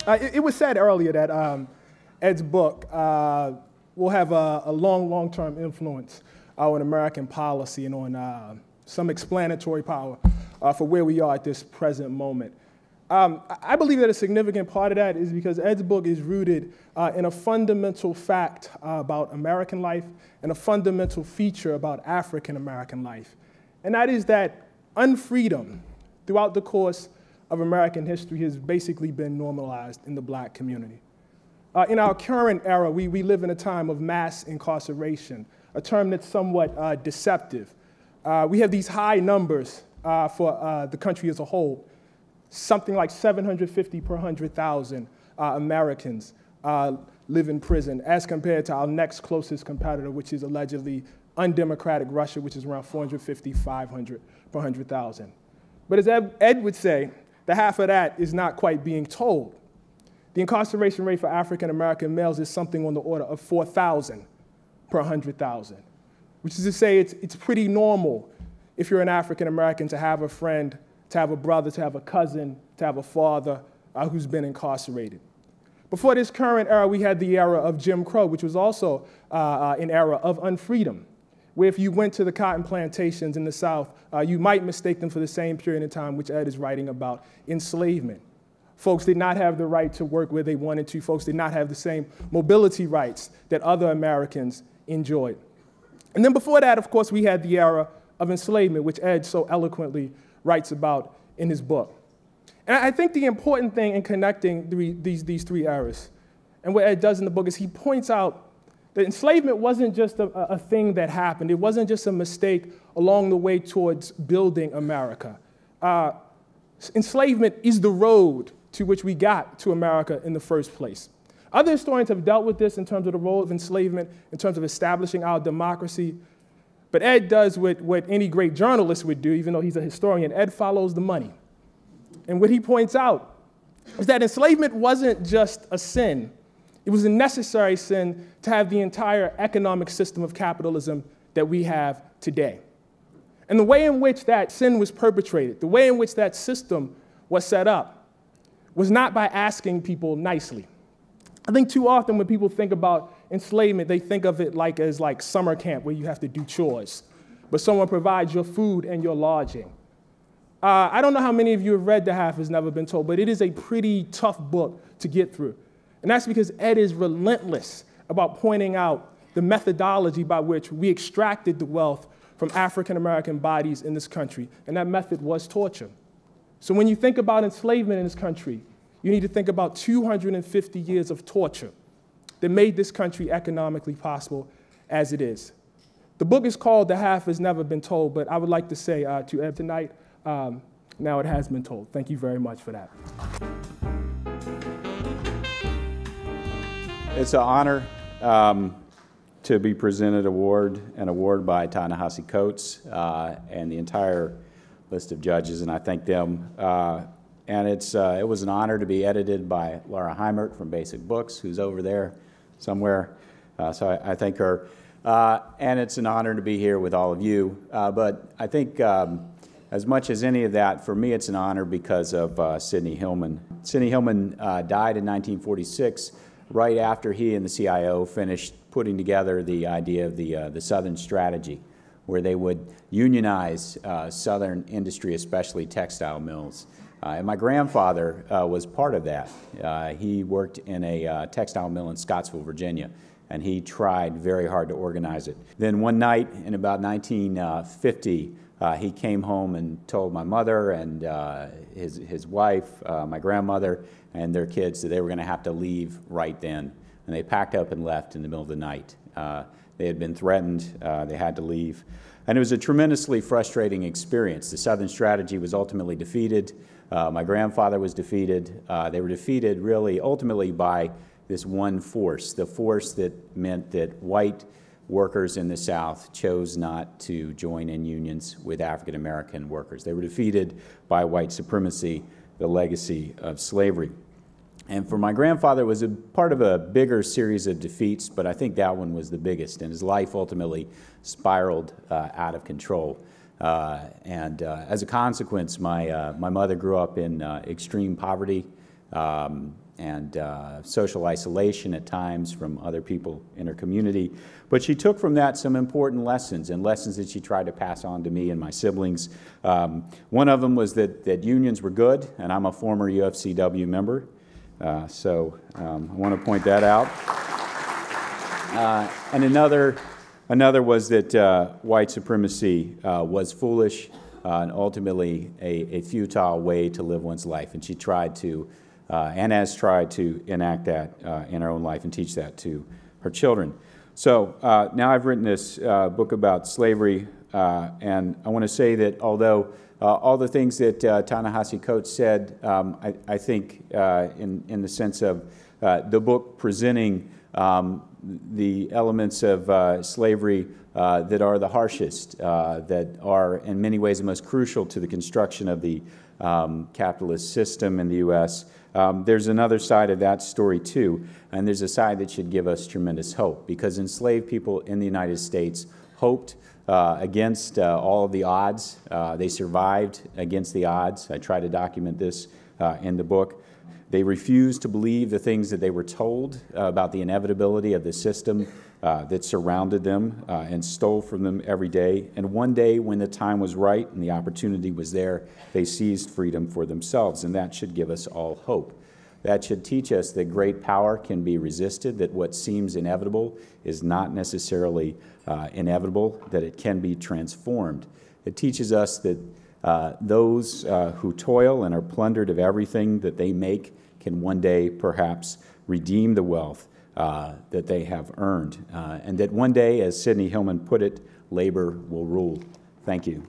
It was said earlier that Ed's book will have a long-term influence on American policy and on some explanatory power for where we are at this present moment. I believe that a significant part of that is because Ed's book is rooted in a fundamental fact about American life and a fundamental feature about African American life. And that is that unfreedom throughout the course of American history has basically been normalized in the black community. In our current era, we live in a time of mass incarceration, a term that's somewhat deceptive. We have these high numbers for the country as a whole. Something like 750 per 100,000 Americans live in prison, as compared to our next closest competitor, which is allegedly undemocratic Russia, which is around 450, 500 per 100,000. But as Ed would say, the half of that is not quite being told. The incarceration rate for African American males is something on the order of 4,000 per 100,000, which is to say it's pretty normal if you're an African American to have a friend, to have a brother, to have a cousin, to have a father who's been incarcerated. Before this current era, we had the era of Jim Crow, which was also an era of unfreedom, where if you went to the cotton plantations in the South, you might mistake them for the same period of time which Ed is writing about, enslavement. Folks did not have the right to work where they wanted to. Folks did not have the same mobility rights that other Americans enjoyed. And then before that, of course, we had the era of enslavement, which Ed so eloquently writes about in his book. And I think the important thing in connecting these three eras, and what Ed does in the book, is he points out that enslavement wasn't just a thing that happened. It wasn't just a mistake along the way towards building America. Enslavement is the road to which we got to America in the first place. Other historians have dealt with this in terms of the role of enslavement, in terms of establishing our democracy. But Ed does what any great journalist would do, even though he's a historian. Ed follows the money. And what he points out is that enslavement wasn't just a sin. It was a necessary sin to have the entire economic system of capitalism that we have today. And the way in which that sin was perpetrated, the way in which that system was set up, was not by asking people nicely. I think too often when people think about enslavement, they think of it as like summer camp where you have to do chores, but someone provides your food and your lodging. I don't know how many of you have read The Half Has Never Been Told, but it is a pretty tough book to get through. And that's because Ed is relentless about pointing out the methodology by which we extracted the wealth from African American bodies in this country, and that method was torture. So when you think about enslavement in this country, you need to think about 250 years of torture that made this country economically possible as it is. The book is called The Half Has Never Been Told, but I would like to say to Ed tonight, now it has been told. Thank you very much for that. It's an honor to be presented an award by Ta-Nehisi Coates and the entire list of judges, and I thank them. And it was an honor to be edited by Laura Heimert from Basic Books, who's over there somewhere. So I thank her. And it's an honor to be here with all of you. But I think as much as any of that, for me, it's an honor because of Sidney HIllman. Sidney HIllman died in 1946, right after he and the CIO finished putting together the idea of the Southern Strategy, where they would unionize Southern industry, especially textile mills. And my grandfather was part of that. He worked in a textile mill in Scottsville, Virginia, and he tried very hard to organize it. Then one night in about 1950, he came home and told my mother and his wife, my grandmother, and their kids that they were going to have to leave right then. And they packed up and left in the middle of the night. They had been threatened. They had to leave. And it was a tremendously frustrating experience. The Southern Strategy was ultimately defeated. My grandfather was defeated. They were defeated really ultimately by this one force, the force that meant that white workers in the South chose not to join in unions with African American workers. They were defeated by white supremacy, the legacy of slavery. And for my grandfather, it was a part of a bigger series of defeats, but I think that one was the biggest, and his life ultimately spiraled out of control. As a consequence, my mother grew up in extreme poverty, and social isolation at times from other people in her community. But she took from that some important lessons, and lessons that she tried to pass on to me and my siblings. One of them was that unions were good, and I'm a former UFCW member, so I want to point that out. And another was that white supremacy was foolish and ultimately a futile way to live one's life. And she tried to, and has tried to enact that in her own life and teach that to her children. So now I've written this book about slavery, and I want to say that although all the things that Ta-Nehisi Coates said, I think in the sense of the book presenting the elements of slavery that are the harshest, that are in many ways the most crucial to the construction of the capitalist system in the U.S. There's another side of that story too, and there's a side that should give us tremendous hope, because enslaved people in the United States hoped against all of the odds. They survived against the odds. I try to document this in the book. They refused to believe the things that they were told about the inevitability of the system that surrounded them and stole from them every day. And one day, when the time was right and the opportunity was there, they seized freedom for themselves. And that should give us all hope. That should teach us that great power can be resisted, that what seems inevitable is not necessarily inevitable, that it can be transformed. It teaches us that those who toil and are plundered of everything that they make can one day perhaps redeem the wealth that they have earned. And that one day, as Sidney HIllman put it, labor will rule. Thank you.